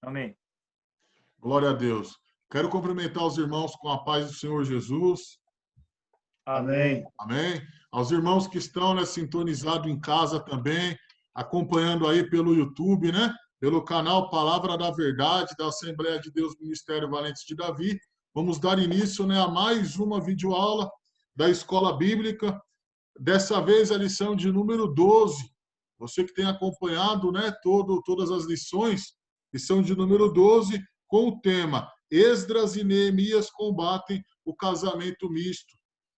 Amém. Glória a Deus. Quero cumprimentar os irmãos com a paz do Senhor Jesus. Amém. Amém. Aos irmãos que estão, né, sintonizados em casa também, acompanhando aí pelo YouTube, né? Pelo canal Palavra da Verdade da Assembleia de Deus Ministério Valentes de Davi. Vamos dar início, né, a mais uma videoaula da Escola Bíblica. Dessa vez a lição de número 12. Você que tem acompanhado, né, todas as lições, lição de número 12, com o tema Esdras e Neemias combatem o casamento misto.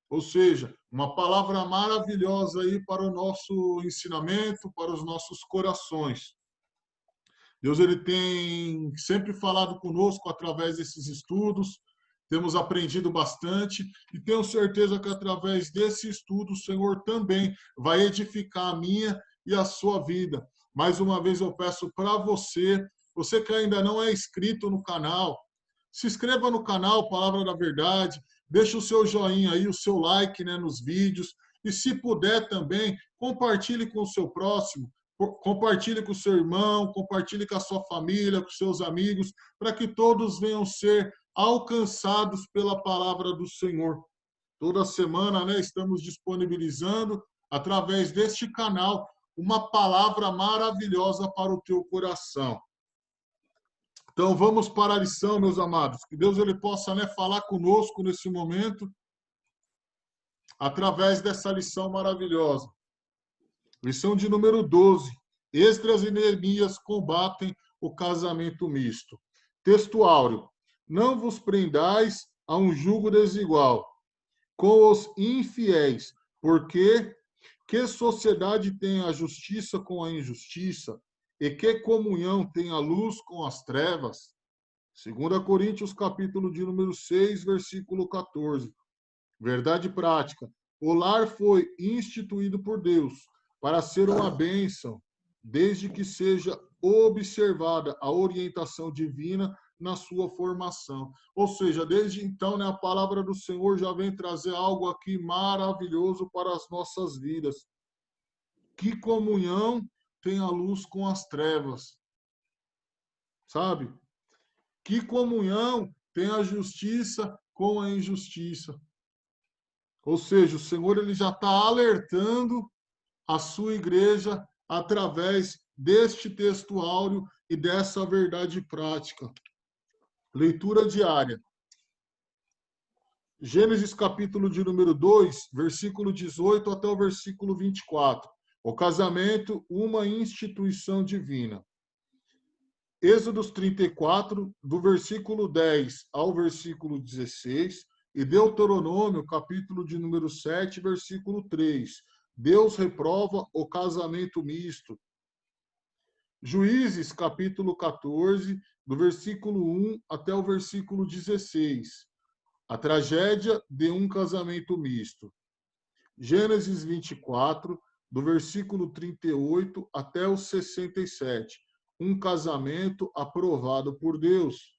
Ou seja, uma palavra maravilhosa aí para o nosso ensinamento, para os nossos corações. Deus ele tem sempre falado conosco através desses estudos, temos aprendido bastante e tenho certeza que através desse estudo o Senhor também vai edificar a minha e a sua vida. Mais uma vez eu peço para você que ainda não é inscrito no canal, se inscreva no canal Palavra da Verdade, deixa o seu joinha aí, o seu like, né, nos vídeos e se puder também, compartilhe com o seu próximo, compartilhe com o seu irmão, compartilhe com a sua família, com seus amigos, para que todos venham ser alcançados pela palavra do Senhor. Toda semana, né, estamos disponibilizando, através deste canal, uma palavra maravilhosa para o teu coração. Então, vamos para a lição, meus amados. Que Deus ele possa, né, falar conosco nesse momento, através dessa lição maravilhosa. Lição de número 12. Esdras e Neemias combatem o casamento misto. Texto áureo. Não vos prendais a um jugo desigual com os infiéis, porque que sociedade tem a justiça com a injustiça? E que comunhão tem a luz com as trevas? 2 Coríntios, capítulo de número 6, versículo 14. Verdade prática. O lar foi instituído por Deus para ser uma bênção, desde que seja observada a orientação divina na sua formação. Ou seja, desde então, né, a palavra do Senhor já vem trazer algo aqui maravilhoso para as nossas vidas. Que comunhão tem a luz com as trevas? Sabe? Que comunhão tem a justiça com a injustiça? Ou seja, o Senhor ele já está alertando a sua igreja através deste texto áureo e dessa verdade prática. Leitura diária. Gênesis capítulo de número 2, versículo 18 até o versículo 24. O casamento, uma instituição divina. Êxodos 34, do versículo 10 ao versículo 16, e Deuteronômio, capítulo de número 7, versículo 3. Deus reprova o casamento misto. Juízes, capítulo 14, do versículo 1 até o versículo 16. A tragédia de um casamento misto. Gênesis 24, do versículo 38 até o 67. Um casamento aprovado por Deus.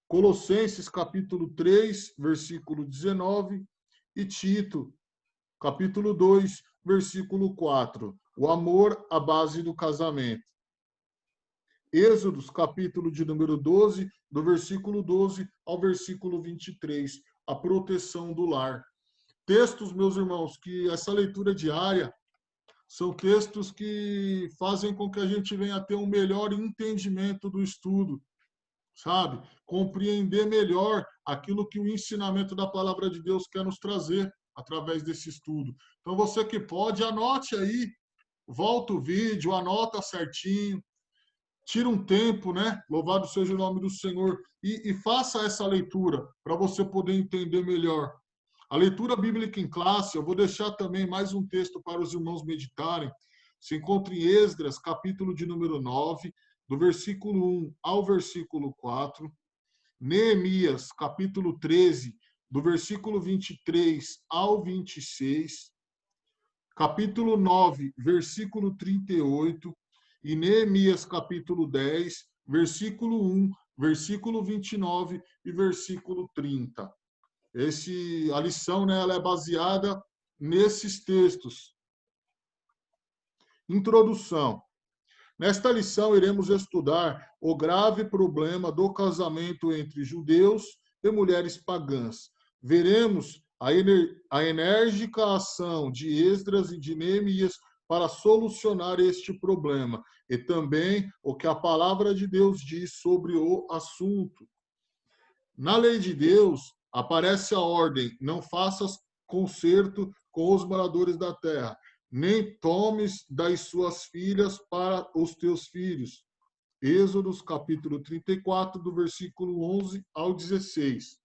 Colossenses, capítulo 3, versículo 19. E Tito, capítulo 2, versículo 4. O amor à base do casamento. Êxodos, capítulo de número 12, do versículo 12 ao versículo 23. A proteção do lar. Textos, meus irmãos, que essa leitura diária são textos que fazem com que a gente venha a ter um melhor entendimento do estudo, sabe? Compreender melhor aquilo que o ensinamento da palavra de Deus quer nos trazer através desse estudo. Então, você que pode, anote aí, volta o vídeo, anota certinho, tira um tempo, né? Louvado seja o nome do Senhor, e faça essa leitura para você poder entender melhor. A leitura bíblica em classe, eu vou deixar também mais um texto para os irmãos meditarem. Se encontra em Esdras, capítulo de número 9, do versículo 1 ao versículo 4. Neemias, capítulo 13, do versículo 23 ao 26. Capítulo 9, versículo 38. E Neemias, capítulo 10, versículo 1, versículo 29 e versículo 30. A lição, né, ela é baseada nesses textos. Introdução. Nesta lição, iremos estudar o grave problema do casamento entre judeus e mulheres pagãs. Veremos a enérgica ação de Esdras e de Neemias para solucionar este problema e também o que a palavra de Deus diz sobre o assunto. Na lei de Deus, aparece a ordem: não faças concerto com os moradores da terra, nem tomes das suas filhas para os teus filhos. Êxodos, capítulo 34, do versículo 11 ao 16.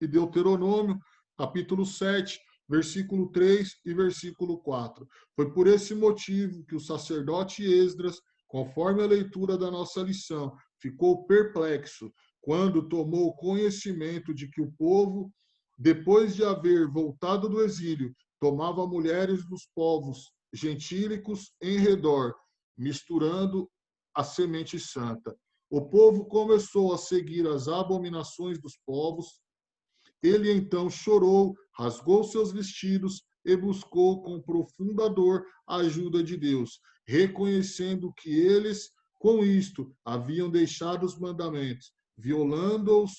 E Deuteronômio, capítulo 7, versículo 3 e versículo 4. Foi por esse motivo que o sacerdote Esdras, conforme a leitura da nossa lição, ficou perplexo quando tomou conhecimento de que o povo, depois de haver voltado do exílio, tomava mulheres dos povos gentílicos em redor, misturando a semente santa. O povo começou a seguir as abominações dos povos. Ele então chorou, rasgou seus vestidos e buscou com profunda dor a ajuda de Deus, reconhecendo que eles, com isto, haviam deixado os mandamentos, violando-os,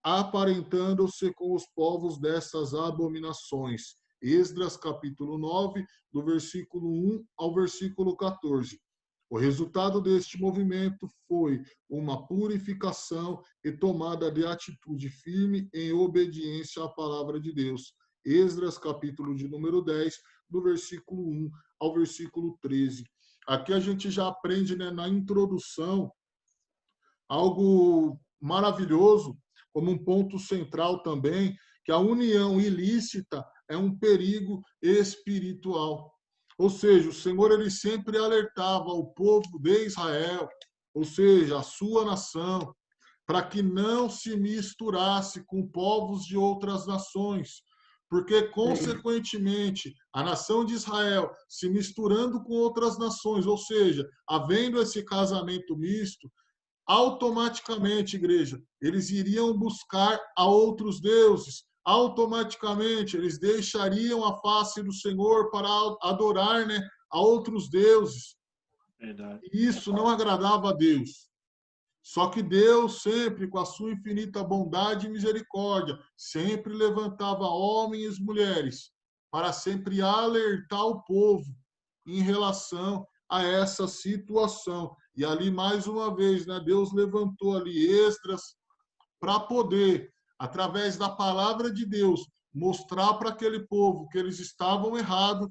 aparentando-se com os povos dessas abominações. Esdras, capítulo 9, do versículo 1 ao versículo 14. O resultado deste movimento foi uma purificação e tomada de atitude firme em obediência à palavra de Deus. Esdras, capítulo de número 10, do versículo 1 ao versículo 13. Aqui a gente já aprende, né, na introdução, algo maravilhoso, como um ponto central também, que a união ilícita é um perigo espiritual. Ou seja, o Senhor ele sempre alertava o povo de Israel, ou seja, a sua nação, para que não se misturasse com povos de outras nações, porque, consequentemente, a nação de Israel se misturando com outras nações, ou seja, havendo esse casamento misto, automaticamente, igreja, eles iriam buscar a outros deuses, automaticamente eles deixariam a face do Senhor para adorar, né, a outros deuses. Verdade. E isso não agradava a Deus. Só que Deus sempre, com a sua infinita bondade e misericórdia, sempre levantava homens e mulheres para sempre alertar o povo em relação a essa situação. E ali, mais uma vez, né, Deus levantou ali Esdras para poder, através da palavra de Deus, mostrar para aquele povo que eles estavam errados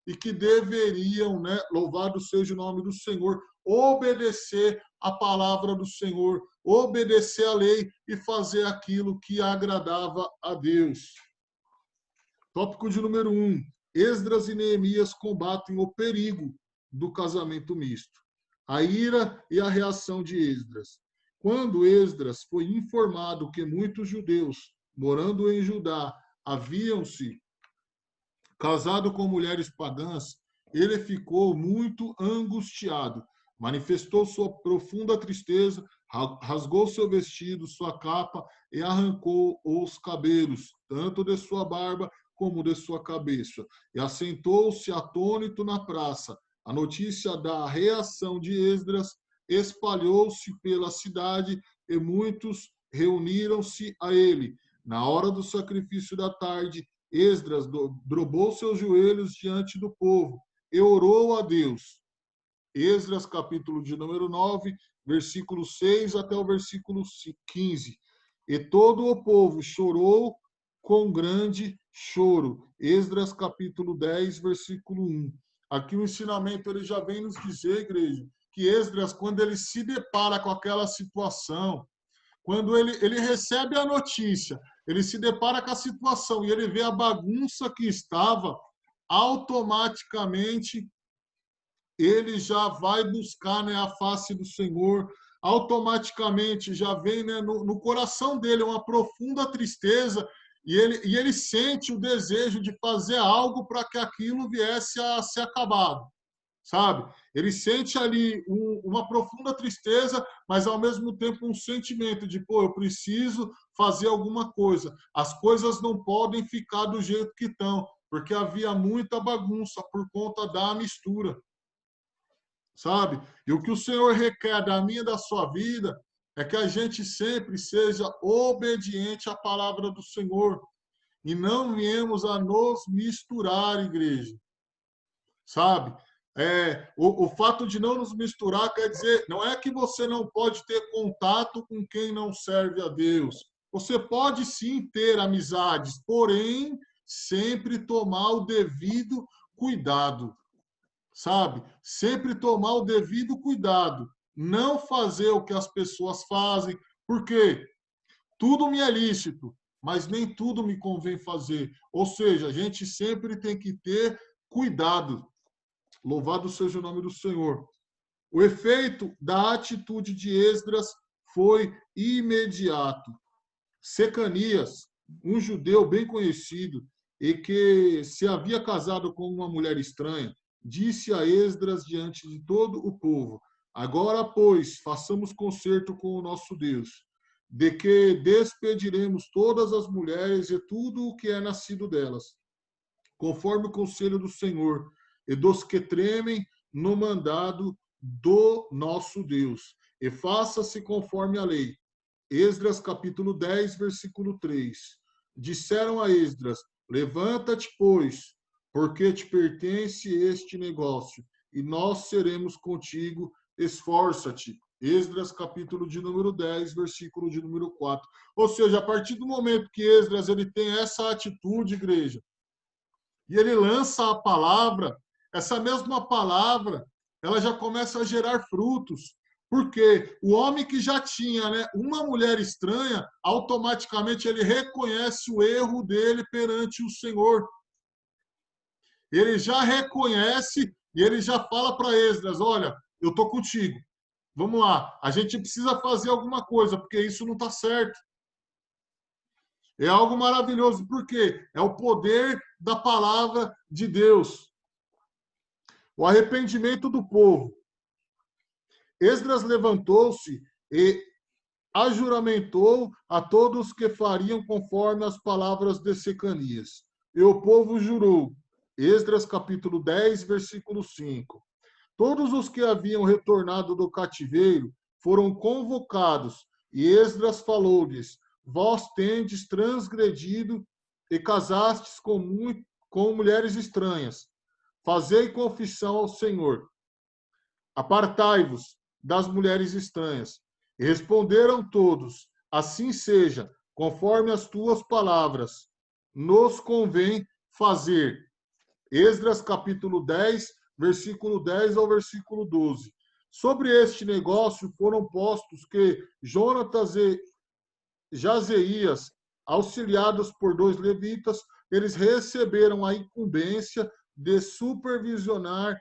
e que deveriam, né, louvado seja o nome do Senhor, obedecer a palavra do Senhor, obedecer a lei e fazer aquilo que agradava a Deus. Tópico de número 1. Esdras e Neemias combatem o perigo do casamento misto. A ira e a reação de Esdras. Quando Esdras foi informado que muitos judeus, morando em Judá, haviam-se casado com mulheres pagãs, ele ficou muito angustiado. Manifestou sua profunda tristeza, rasgou seu vestido, sua capa e arrancou os cabelos, tanto de sua barba como de sua cabeça. E assentou-se atônito na praça. A notícia da reação de Esdras espalhou-se pela cidade e muitos reuniram-se a ele. Na hora do sacrifício da tarde, Esdras dobrou seus joelhos diante do povo e orou a Deus. Esdras, capítulo de número 9, versículo 6 até o versículo 15. E todo o povo chorou com grande choro. Esdras, capítulo 10, versículo 1. Aqui o ensinamento ele já vem nos dizer, igreja, que Esdras, quando ele se depara com aquela situação, quando ele recebe a notícia, ele se depara com a situação e ele vê a bagunça que estava, automaticamente ele já vai buscar, né, a face do Senhor, automaticamente já vem, né, no coração dele uma profunda tristeza e ele sente o desejo de fazer algo para que aquilo viesse a ser acabado, sabe? Ele sente ali uma profunda tristeza, mas ao mesmo tempo um sentimento de, pô, eu preciso fazer alguma coisa. As coisas não podem ficar do jeito que estão, porque havia muita bagunça por conta da mistura. sabe? E o que o Senhor requer da minha e da sua vida é que a gente sempre seja obediente à palavra do Senhor e não viemos a nos misturar, igreja, sabe? O fato de não nos misturar quer dizer, não é que você não pode ter contato com quem não serve a Deus. Você pode sim ter amizades, porém, sempre tomar o devido cuidado, sabe? Sempre tomar o devido cuidado. Não fazer o que as pessoas fazem, porque tudo me é lícito, mas nem tudo me convém fazer. Ou seja, a gente sempre tem que ter cuidado. Louvado seja o nome do Senhor. O efeito da atitude de Esdras foi imediato. Secanias, um judeu bem conhecido e que se havia casado com uma mulher estranha, disse a Esdras diante de todo o povo: Agora, pois, façamos concerto com o nosso Deus, de que despediremos todas as mulheres e tudo o que é nascido delas, conforme o conselho do Senhor, e dos que tremem no mandado do nosso Deus. E faça-se conforme a lei. Esdras capítulo 10, versículo 3. Disseram a Esdras: Levanta-te, pois, porque te pertence este negócio, e nós seremos contigo, esforça-te. Esdras capítulo de número 10, versículo de número 4. Ou seja, a partir do momento que Esdras ele tem essa atitude, igreja, e ele lança a palavra, essa mesma palavra, ela já começa a gerar frutos. Porque o homem que já tinha, né, uma mulher estranha, automaticamente ele reconhece o erro dele perante o Senhor. Ele já reconhece e ele já fala para Esdras: olha, eu estou contigo. Vamos lá, a gente precisa fazer alguma coisa, porque isso não está certo. É algo maravilhoso, porque é o poder da palavra de Deus. O arrependimento do povo. Esdras levantou-se e ajuramentou a todos que fariam conforme as palavras de Secanias. E o povo jurou. Esdras capítulo 10, versículo 5. Todos os que haviam retornado do cativeiro foram convocados, e Esdras falou-lhes: Vós tendes transgredido e casastes com mulheres estranhas. Fazei confissão ao Senhor. Apartai-vos das mulheres estranhas. E responderam todos: Assim seja, conforme as tuas palavras. Nos convém fazer. Esdras capítulo 10, versículo 10 ao versículo 12. Sobre este negócio foram postos que Jonatas e Jazeias, auxiliados por 2 levitas, eles receberam a incumbência de supervisionar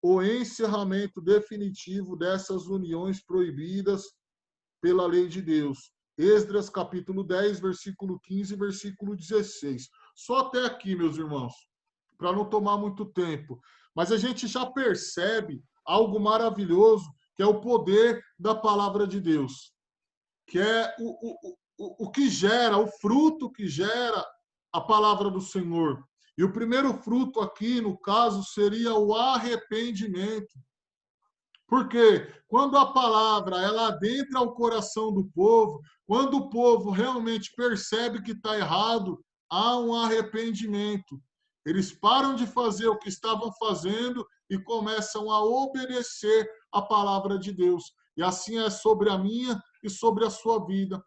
o encerramento definitivo dessas uniões proibidas pela lei de Deus. Esdras capítulo 10, versículo 15 e versículo 16. Só até aqui, meus irmãos, para não tomar muito tempo. Mas a gente já percebe algo maravilhoso, que é o poder da palavra de Deus, que é o que gera, o fruto que gera a palavra do Senhor. E o primeiro fruto aqui, no caso, seria o arrependimento. Porque quando a palavra ela adentra o coração do povo, quando o povo realmente percebe que está errado, há um arrependimento. Eles param de fazer o que estavam fazendo e começam a obedecer a palavra de Deus. E assim é sobre a minha e sobre a sua vida.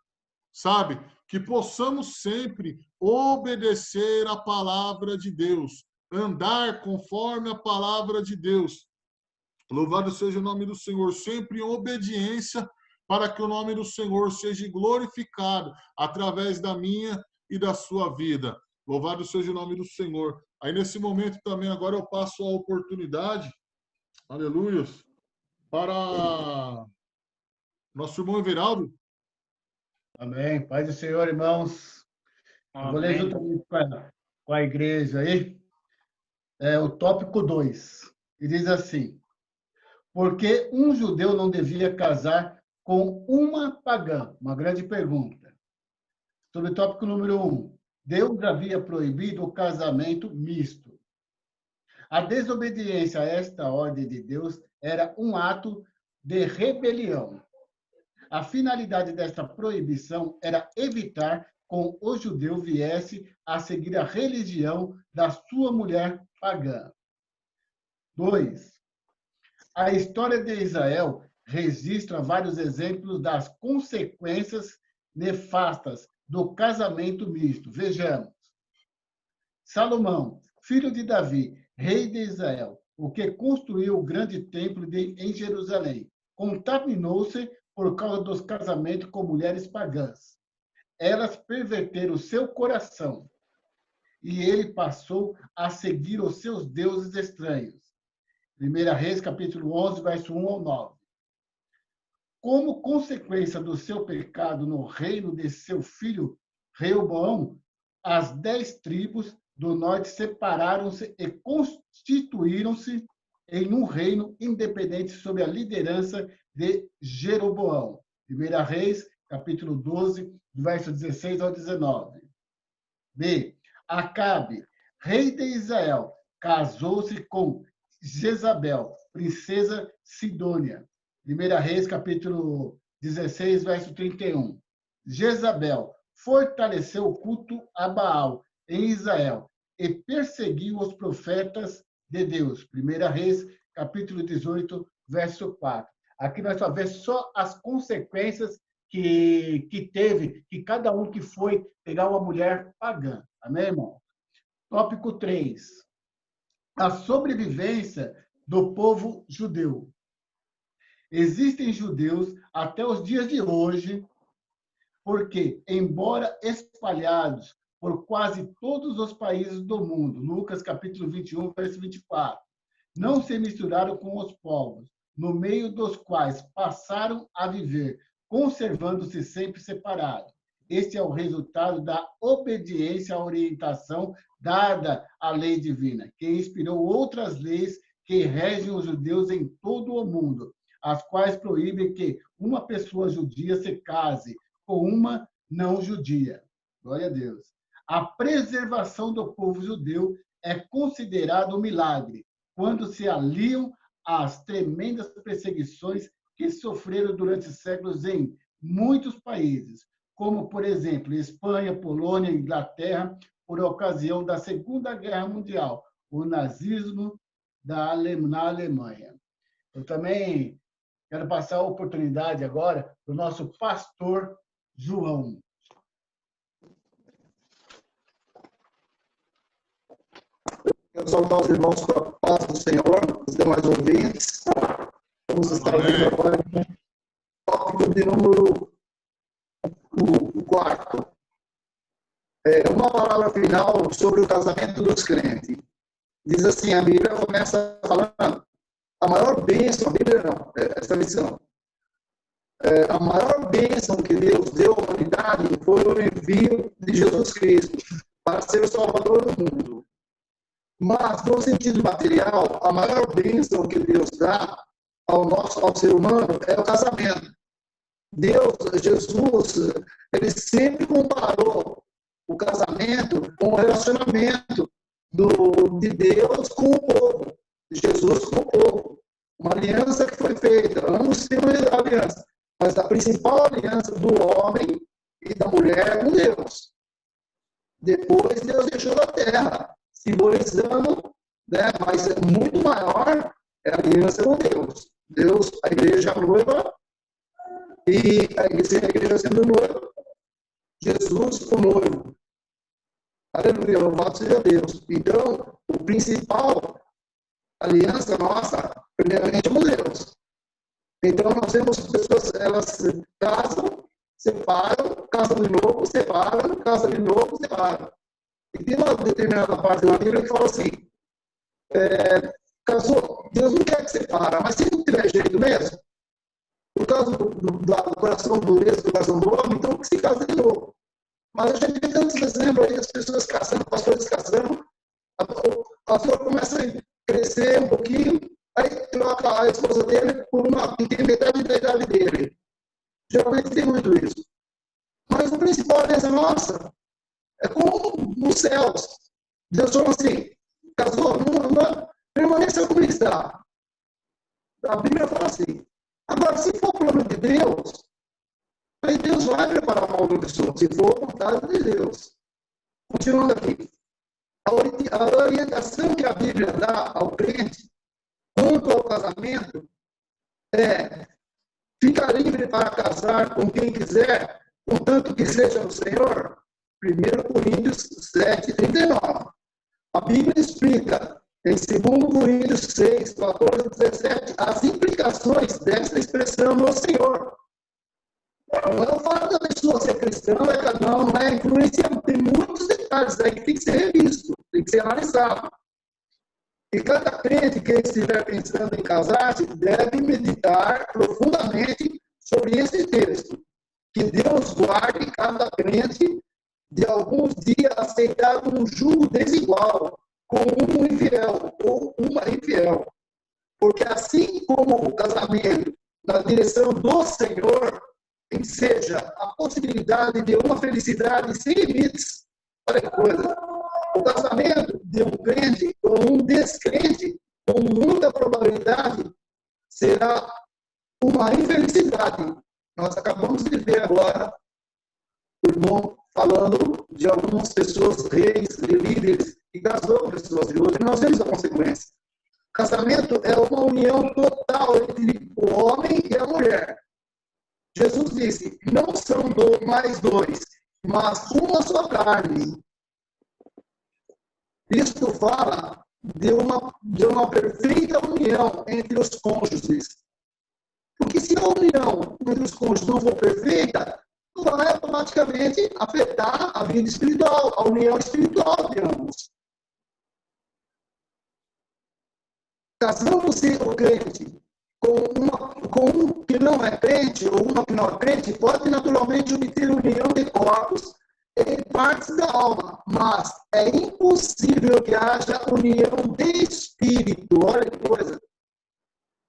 Sabe? Que possamos sempre obedecer a palavra de Deus, andar conforme a palavra de Deus. Louvado seja o nome do Senhor, sempre em obediência, para que o nome do Senhor seja glorificado através da minha e da sua vida. Louvado seja o nome do Senhor. Aí nesse momento também, agora eu passo a oportunidade, aleluia, para nosso irmão Everaldo. Amém. Paz do Senhor, irmãos. Eu vou ler Amém. juntamente com a igreja aí, o tópico 2. E diz assim: Por que um judeu não devia casar com uma pagã? Uma grande pergunta. Sobre o tópico número 1. Deus havia proibido o casamento misto. A desobediência a esta ordem de Deus era um ato de rebelião. A finalidade desta proibição era evitar que o judeu viesse a seguir a religião da sua mulher pagã. 2. A história de Israel registra vários exemplos das consequências nefastas do casamento misto. Vejamos. Salomão, filho de Davi, rei de Israel, o que construiu o grande templo em Jerusalém, contaminou-se por causa dos casamentos com mulheres pagãs. Elas perverteram seu coração e ele passou a seguir os seus deuses estranhos. 1 Reis, capítulo 11, verso 1 ao 9. Como consequência do seu pecado no reino de seu filho Reoboão, as 10 tribos do norte separaram-se e constituíram-se em um reino independente sob a liderança de Jeroboão. 1 Reis, capítulo 12, verso 16 ao 19. B. Acabe, rei de Israel, casou-se com Jezabel, princesa Sidônia. 1 Reis, capítulo 16, verso 31. Jezabel fortaleceu o culto a Baal em Israel e perseguiu os profetas de Deus. 1 Reis, capítulo 18, verso 4. Aqui nós só vemos só as consequências que teve, que cada um que foi pegar uma mulher pagã. Amém, irmão? Tópico 3. A sobrevivência do povo judeu. Existem judeus até os dias de hoje, porque, embora espalhados por quase todos os países do mundo, Lucas capítulo 21, verso 24, não se misturaram com os povos, no meio dos quais passaram a viver, conservando-se sempre separados. Este é o resultado da obediência à orientação dada à lei divina, que inspirou outras leis que regem os judeus em todo o mundo, as quais proíbem que uma pessoa judia se case com uma não judia. Glória a Deus. A preservação do povo judeu é considerado um milagre quando se aliam às tremendas perseguições que sofreram durante séculos em muitos países, como, por exemplo, Espanha, Polônia, Inglaterra, por ocasião da Segunda Guerra Mundial, o nazismo na Alemanha. Eu também quero passar a oportunidade agora para o nosso pastor João. Quero saudar os irmãos com a paz do Senhor, os demais ouvintes. Vamos estar aqui agora com o tópico de número 4. Uma palavra final sobre o casamento dos crentes. Diz assim, a Bíblia começa falando, a maior bênção, a Bíblia não, essa missão. A maior bênção que Deus deu à humanidade foi o envio de Jesus Cristo para ser o Salvador do mundo. Mas, no sentido material, a maior bênção que Deus dá ao ser humano é o casamento. Jesus, ele sempre comparou o casamento com o relacionamento de Deus com o povo, de Jesus com o povo. Uma aliança que foi feita, ambos têm uma aliança, mas a principal aliança do homem e da mulher é com Deus. Depois Deus deixou a terra, simbolizando, né, mas muito maior é a aliança com Deus. Deus, a igreja noiva, e a igreja sendo noiva, Jesus o noivo. Aleluia, louvado seja Deus. Então, o principal aliança nossa, primeiramente, é com Deus. Então, nós temos pessoas, elas casam, separam, casam de novo, separam, casam de novo, separam. E tem uma determinada parte da Bíblia que fala assim, casou, Deus não quer que separa, mas se não tiver jeito mesmo, por causa do coração dureza, do coração do homem, então que se casa de novo. Mas a gente vê tantos exemplos aí, as pessoas casando, pastores casando, a flor começa a crescer um pouquinho, aí troca a esposa dele por uma que tem metade da idade dele. Geralmente tem muito isso. Mas a principal aliança nossa é como nos céus. Deus falou assim, casou, permaneça como está. A Bíblia fala assim. Agora, se for o plano de Deus, aí Deus vai preparar uma outra pessoa, se for a vontade de Deus. Continuando aqui. A orientação que a Bíblia dá ao crente quanto ao casamento é: fica livre para casar com quem quiser, contanto que seja o Senhor. 1 Coríntios 7:39. A Bíblia explica, em 2 Coríntios 6, 14 e 17, as implicações dessa expressão no Senhor. Não é o fato da pessoa ser cristã, não é influência, tem muitos detalhes aí que tem que ser revisto, tem que ser analisado. E cada crente que estiver pensando em casar-se deve meditar profundamente sobre esse texto. Que Deus guarde cada crente de alguns dias aceitar um jugo desigual com um infiel ou uma infiel. Porque assim como o casamento na direção do Senhor enseja a possibilidade de uma felicidade sem limites. Olha que coisa. O casamento de um crente com um descrente, com muita probabilidade, será uma infelicidade. Nós acabamos de ver agora o irmão falando de algumas pessoas, reis e líderes, que casou com pessoas de hoje. Nós vemos a consequência. Casamento é uma união total entre o homem e a mulher. Jesus disse, não são mais dois, mas uma só carne. Isto fala de uma perfeita união entre os cônjuges. Porque se a união entre os cônjuges não for perfeita, vai automaticamente afetar a vida espiritual, a união espiritual de ambos. Casando-se o crente com um que não é crente ou uma que não é crente, pode naturalmente obter união de corpos em partes da alma, mas é impossível que haja união de espírito. Olha que coisa.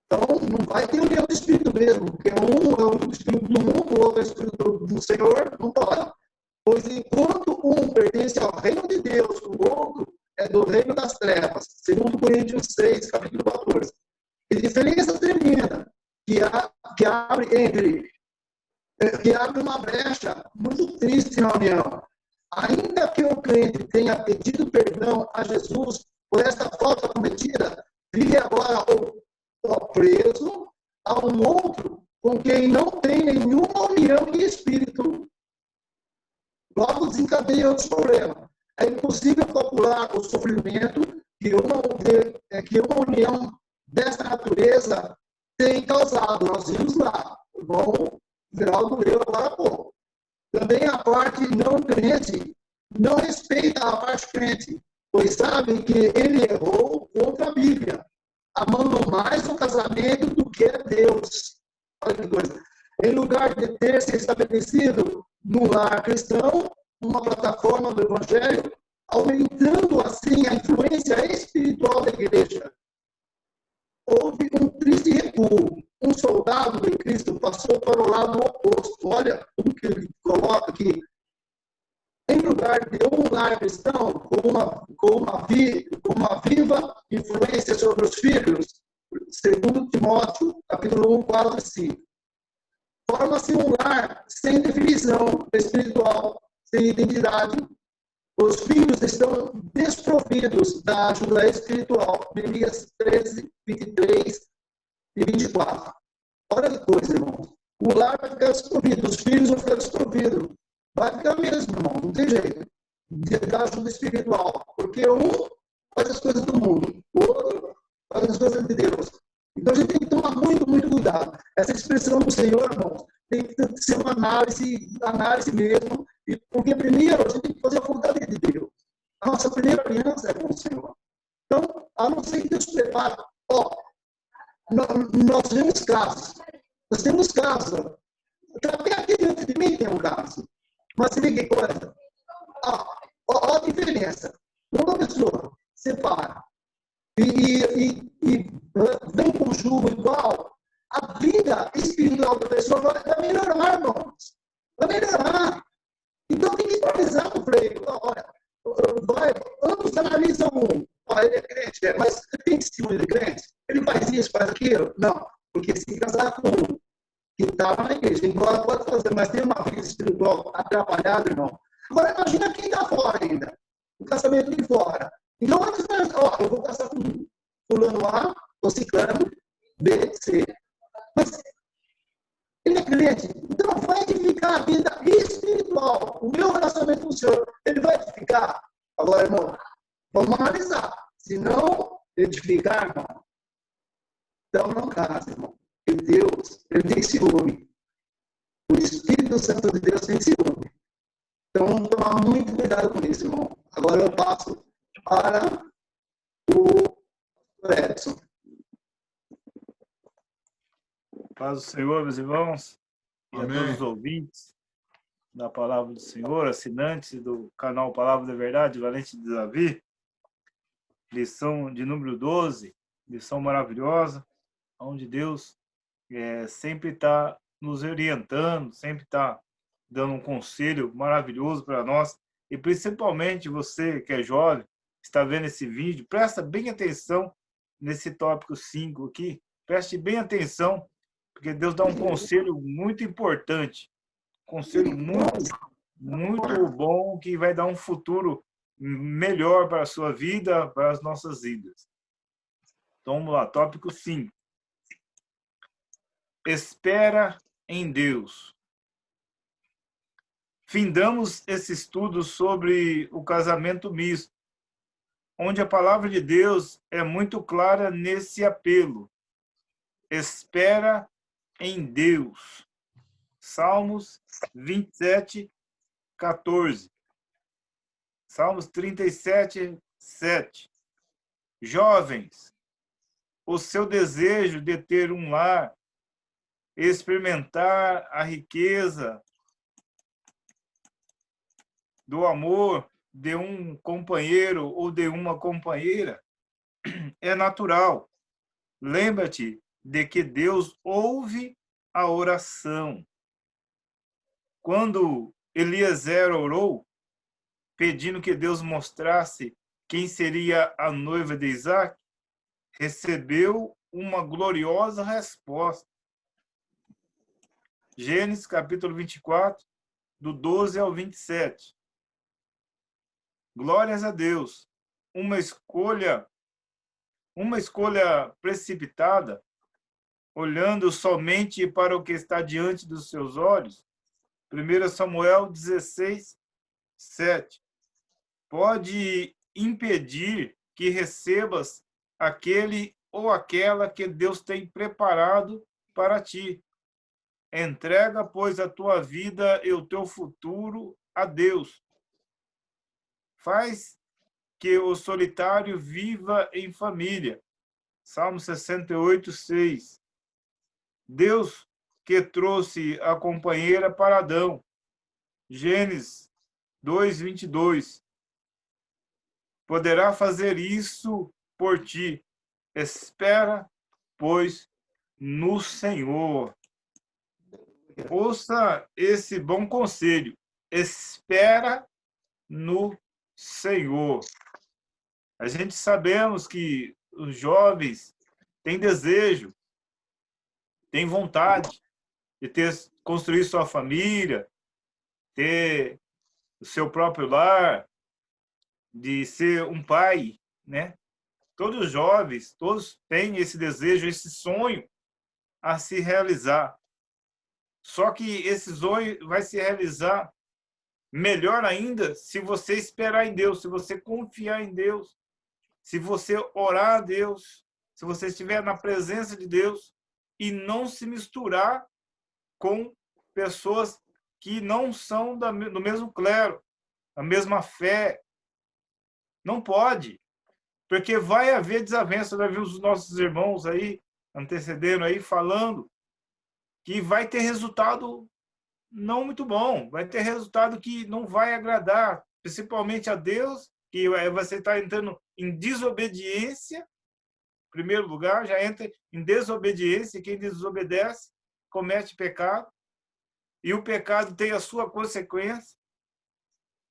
Então, não vai ter união de espírito mesmo, porque um é o espírito do mundo, o outro é o espírito do Senhor, não pode. Pois enquanto um pertence ao reino de Deus, o outro é do reino das trevas. 2 Coríntios 6, capítulo 14. E diferença tremenda que abre uma brecha muito triste na união. Ainda que o crente tenha pedido perdão a Jesus por essa falta cometida, vive agora preso a um outro com quem não tem nenhuma união de espírito. Logo desencadeia outros problemas. É impossível calcular o sofrimento que uma união dessa natureza tem causado. Nós vimos lá. O irmão Geraldo leu agora há pouco. Também a parte não crente não respeita a parte crente, pois sabem que ele errou contra a Bíblia, amando mais o casamento do que a Deus. Olha que coisa. Em lugar de ter se estabelecido no lar cristão, uma plataforma do Evangelho, aumentando assim a influência espiritual da igreja. Houve um triste recuo. Um soldado de Cristo passou para o lado oposto. Olha o que ele coloca aqui. Em lugar de um lar cristão com uma viva influência sobre os filhos, 2 Timóteo, capítulo 1, 4 e 5. Forma-se um lar sem definição espiritual, sem identidade. Os filhos estão desprovidos da ajuda espiritual. Neemias 13, 23 e 24. Olha que coisa, irmão. O lar vai ficar desprovido, os filhos vão ficar desprovidos. Vai ficar mesmo, irmão, não tem jeito. Da ajuda espiritual. Porque um faz as coisas do mundo, o outro faz as coisas de Deus. Então a gente tem que tomar muito, muito cuidado. Essa expressão do Senhor, irmão, tem que ser uma análise mesmo. Porque primeiro a gente tem que fazer a vontade de Deus. A nossa primeira aliança é com o Senhor. Então, a não ser que Deus prepare. Nós temos casos. Nós temos casos. Até aqui dentro de mim tem um caso. Mas se liga que coisa. Olha a diferença. Quando a pessoa separa e vem com o jugo igual, a vida espiritual da pessoa vai melhorar, irmãos. Vai melhorar. Então tem que analisar o freio. Olha, ambos analisam um. ó, ele é crente, mas tem testemunho de crente? Ele faz isso, faz aquilo? Não, porque se casar com um que estava na igreja, embora pode fazer, mas tem uma vida espiritual atrapalhada, irmão. Agora, imagina quem está fora ainda, o casamento de fora. Então, ó, eu vou casar com fulano A, ou ciclano, B, C. Mas ele é crente, então vai edificar a vida espiritual. O meu relacionamento com o Senhor, ele vai edificar. Agora, irmão, vamos analisar. Se não edificar, irmão, então não casa, irmão. Porque Deus, ele tem ciúme. O Espírito Santo de Deus tem ciúme. Então, vamos tomar muito cuidado com isso, irmão. Agora eu passo para o Edson. Paz do Senhor, meus irmãos, e Amém. a todos os ouvintes da Palavra do Senhor, assinantes do canal Palavra da Verdade, Valente de Davi, lição de número 12, lição maravilhosa, onde Deus sempre está nos orientando, sempre está dando um conselho maravilhoso para nós, e principalmente você que é jovem, está vendo esse vídeo, presta bem atenção nesse tópico 5 aqui, preste bem atenção, porque Deus dá um conselho muito importante, conselho muito bom, que vai dar um futuro melhor para a sua vida, para as nossas vidas. Então, vamos lá, tópico 5. Espera em Deus. Findamos esse estudo sobre o casamento misto, onde a palavra de Deus é muito clara nesse apelo. Espera em Deus. Salmos 27, 14. Salmos 37, 7. Jovens, o seu desejo de ter um lar, experimentar a riqueza do amor de um companheiro ou de uma companheira é natural. Lembra-te de que Deus ouve a oração. Quando Eliezer orou, pedindo que Deus mostrasse quem seria a noiva de Isaac, recebeu uma gloriosa resposta. Gênesis capítulo 24, do 12 ao 27. Glórias a Deus. Uma escolha precipitada, olhando somente para o que está diante dos seus olhos. 1 Samuel 16, 7. Pode impedir que recebas aquele ou aquela que Deus tem preparado para ti. Entrega, pois, a tua vida e o teu futuro a Deus. Faz que o solitário viva em família. Salmo 68, 6. Deus que trouxe a companheira para Adão. Gênesis 2, 22. Poderá fazer isso por ti. Espera, pois, no Senhor. Ouça esse bom conselho. Espera no Senhor. A gente sabemos que os jovens têm desejo, têm vontade de construir sua família, ter o seu próprio lar, de ser um pai, né? Todos os jovens, todos têm esse desejo, esse sonho a se realizar. Só que esse sonho vai se realizar melhor ainda se você esperar em Deus, se você confiar em Deus, se você orar a Deus, se você estiver na presença de Deus e não se misturar com pessoas que não são do mesmo clero, a mesma fé. Não pode, porque vai haver desavença. Já viu os nossos irmãos aí, antecedendo aí, falando que vai ter resultado não muito bom, vai ter resultado que não vai agradar, principalmente a Deus, que você está entrando em desobediência, em primeiro lugar, já entra em desobediência, quem desobedece comete pecado, e o pecado tem a sua consequência,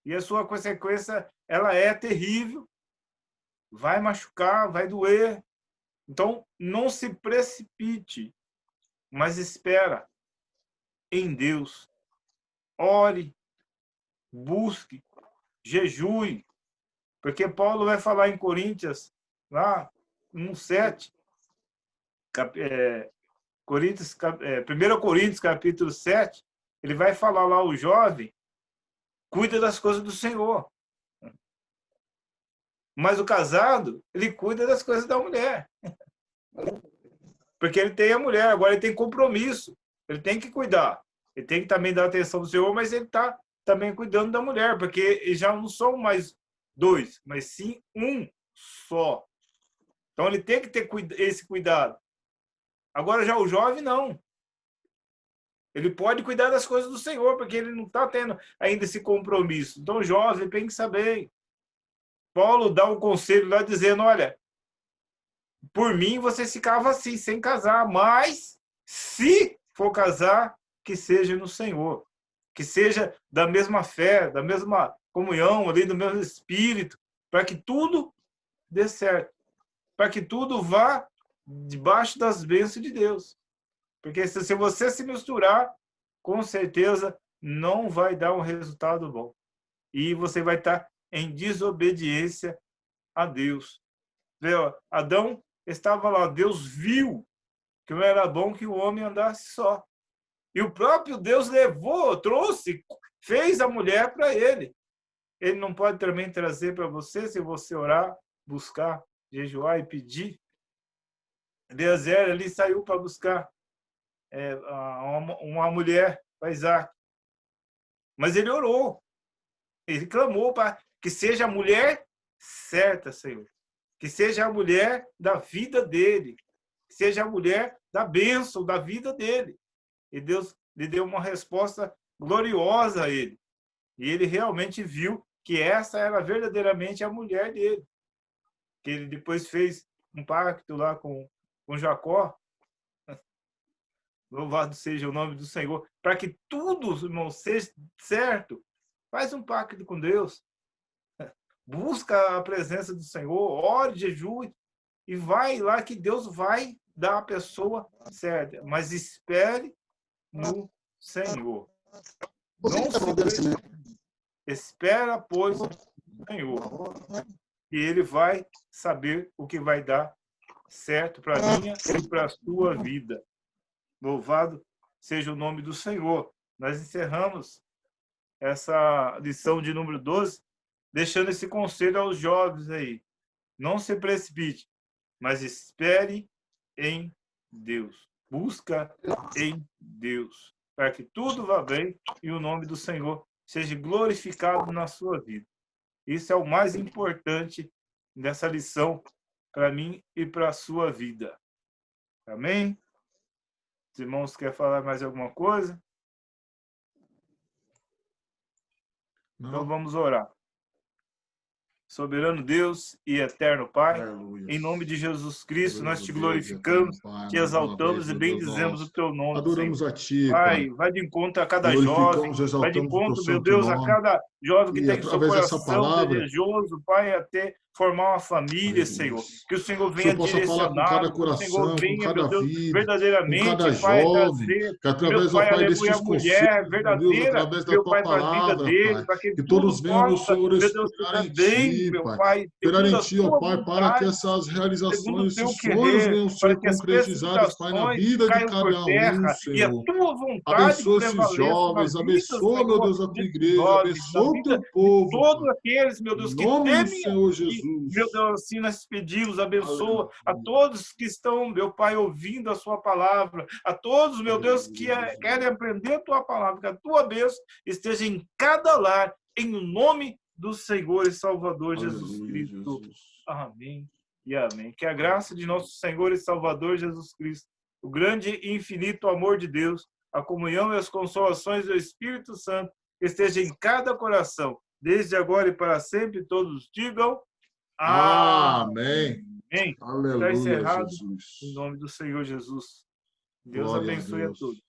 e a sua consequência ela é terrível, vai machucar, vai doer. Então, não se precipite, mas espera em Deus. Ore, busque, jejue, porque Paulo vai falar em Coríntios, lá, 1:7, 1 Coríntios, capítulo 7, ele vai falar lá, o jovem cuida das coisas do Senhor. Mas o casado, ele cuida das coisas da mulher. Porque ele tem a mulher, agora ele tem compromisso. Ele tem que cuidar. Ele tem que também dar atenção ao Senhor, mas ele está também cuidando da mulher, porque eles já não são mais dois, mas sim um só. Então ele tem que ter esse cuidado. Agora já o jovem, não. Ele pode cuidar das coisas do Senhor, porque ele não está tendo ainda esse compromisso. Então o jovem tem que saber. Paulo dá um conselho lá dizendo, olha, por mim você ficava assim, sem casar, mas se for casar, que seja no Senhor, que seja da mesma fé, da mesma comunhão, ali do mesmo espírito, para que tudo dê certo, para que tudo vá debaixo das bênçãos de Deus. Porque se você se misturar, com certeza não vai dar um resultado bom. E você vai estar em desobediência a Deus. Vê, ó, Adão estava lá, Deus viu que não era bom que o homem andasse só. E o próprio Deus levou, trouxe, fez a mulher para ele. Ele não pode também trazer para você, se você orar, buscar, jejuar e pedir. Eliezer ali saiu para buscar uma mulher para Isaac. Mas ele orou. Ele clamou para que seja a mulher certa, Senhor. Que seja a mulher da vida dele. Que seja a mulher da bênção da vida dele. E Deus lhe deu uma resposta gloriosa a ele. E ele realmente viu que essa era verdadeiramente a mulher dele. Que ele depois fez um pacto lá com Jacó. Louvado seja o nome do Senhor. Para que tudo, irmão, seja certo, faz um pacto com Deus. Busca a presença do Senhor, ore, jejue e vai lá que Deus vai dar a pessoa certa. Mas espere no Senhor. Não se espera, pois, no Senhor. E Ele vai saber o que vai dar certo para a minha e para a sua vida. Louvado seja o nome do Senhor. Nós encerramos essa lição de número 12, deixando esse conselho aos jovens aí. Não se precipite, mas espere em Deus. Busca em Deus, para que tudo vá bem e o nome do Senhor seja glorificado na sua vida. Isso é o mais importante dessa lição para mim e para a sua vida. Amém? Os irmãos querem falar mais alguma coisa? Não. Então vamos orar. Soberano Deus e eterno Pai, Aleluia. em nome de Jesus Cristo, nós te Glorioso Deus, glorificamos, Pai, te exaltamos e Deus, bendizemos o teu nome, adoramos Senhor. a Ti, Pai, vai de encontro a cada jovem, glorificamos, vai de exaltamos o Teu encontro, meu santo Deus, a nome. cada jovem que E tem o seu através dessa coração palavra, desejoso, Pai, até formar uma família, Aleluia. Senhor. Que o Senhor O venha Senhor possa falar com cada direcioná-lo, que o coração, Senhor com venha, cada meu Deus, vida, com verdadeiramente, cada Pai, jovem, trazer, que através, meu ó Pai, Pai, aleluia, destes a mulher conselhos, meu Deus, verdadeira, através da meu Tua Pai, para a vida palavra, dele, Pai, para que que tudo todos venham, possa, Senhor, meu Deus, esperar seja em bem, Ti, meu Pai. Pai, Esperar segundo em a Ti, ó sua Pai, para que vontade, essas segundo o realizações, teu esses sonhos querer, venham para ser que as concretizados, Pai, na precipitações vida de caiam por cada um, terra e a Senhor. tua vontade Abençoa esses prevaleça na jovens, vida, abençoa, meu Senhor, Deus, a Tua desses igreja, jovens, na abençoa o vida Teu de povo, todos Pai. aqueles, meu Em Deus, que nome do temem Senhor a Ti. Meu Jesus. Deus, assim nós pedimos, abençoa a Aleluia. todos que estão, meu Pai, ouvindo a Sua palavra, a todos, meu Deus, que querem aprender a Tua palavra, que a Tua bênção esteja em cada lar, em nome do Senhor e Salvador Jesus Aleluia, Cristo. Jesus. Amém e amém. Que a graça de nosso Senhor e Salvador Jesus Cristo, o grande e infinito amor de Deus, a comunhão e as consolações do Espírito Santo esteja em cada coração, desde agora e para sempre. Todos digam Amém. amém. Está Aleluia, encerrado Jesus. em nome do Senhor Jesus. Deus Glória a abençoe a Deus. todos.